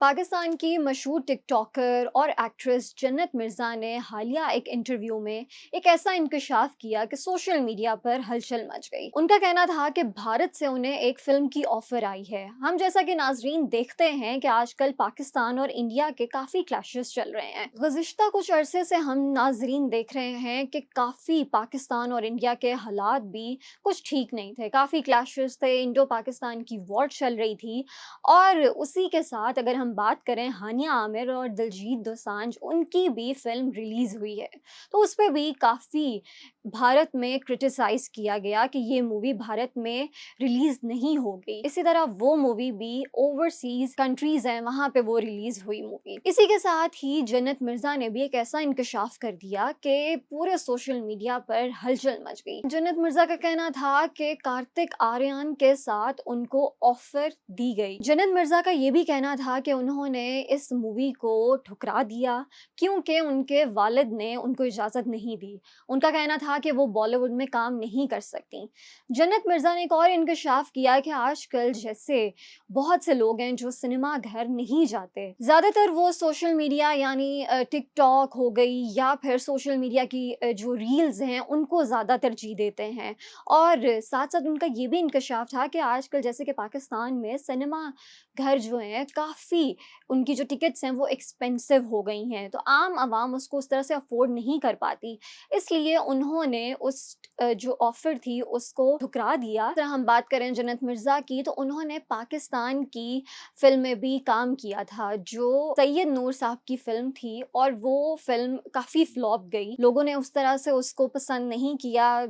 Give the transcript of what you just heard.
पाकिस्तान की मशहूर टिकटॉकर और एक्ट्रेस जन्नत मिर्ज़ा ने हालिया एक इंटरव्यू में एक ऐसा इंकशाफ किया कि सोशल मीडिया पर हलचल मच गई। उनका कहना था कि भारत से उन्हें एक फिल्म की ऑफर आई है। हम जैसा कि नाजरीन देखते हैं कि आजकल पाकिस्तान और इंडिया के काफ़ी क्लैशेस चल रहे हैं। गुज़िश्ता कुछ अरसे से हम नाजरीन देख रहे हैं कि काफ़ी पाकिस्तान और इंडिया के हालात भी कुछ ठीक नहीं थे। काफ़ी क्लैशेस थे, इंडो पाकिस्तान की वॉर चल रही थी और उसी के साथ अगर हम बात करें हानिया आमिर और दिलजीत दोसांझ, उनकी भी फ़िल्म रिलीज़ हुई है। तो उस पे भी काफ़ी भारत में क्रिटिसाइज़ किया गया कि ये मूवी भारत में रिलीज़ नहीं होगी। इसी तरह वो मूवी भी ओवरसीज़ कंट्रीज़ हैं, वहाँ पे वो रिलीज़ हुई मूवी। इसी के साथ ही जन्नत मिर्ज़ा ने भी एक ऐसा इंकशाफ कर दिया कि पूरे सोशल मीडिया पर हलचल मच गई। जन्नत मिर्ज़ा का कहना था कि कार्तिक आर्यन के साथ उनको ऑफ़र दी गई। जन्नत मिर्ज़ा का ये भी कहना था कि उन्होंने इस मूवी को ठुकरा दिया क्योंकि उनके वालिद ने उनको इजाज़त नहीं दी। उनका कहना था कि वो बॉलीवुड में काम नहीं कर सकती। जन्नत मिर्ज़ा ने एक और इंकशाफ किया कि आजकल जैसे बहुत से लोग हैं जो सिनेमा घर नहीं जाते। ज़्यादातर वो सोशल मीडिया यानी टिकटॉक हो गई या फिर सोशल मीडिया की जो रील्स हैं उनको ज़्यादा तरजीह देते हैं। और साथ-साथ उनका ये भी इंकशाफ था कि आजकल जैसे कि पाकिस्तान में सिनेमा घर जो हैं काफ़ी उनकी जो टिकट्स हैं वो एक्सपेंसिव हो गई हैं, तो आम आवाम उसको उस तरह से अफ़ोर्ड नहीं कर पाती। इसलिए उन्होंने उस जो ऑफ़र थी उसको ठुकरा दिया। अगर हम बात करें जन्नत मिर्ज़ा की तो उन्होंने पाकिस्तान की फ़िल्म में भी काम किया था, जो सैयद नूर साहब की फ़िल्म थी और वो फ़िल्म काफ़ी फ्लॉप गई। लोगों ने उस तरह से उसको पसंद नहीं किया।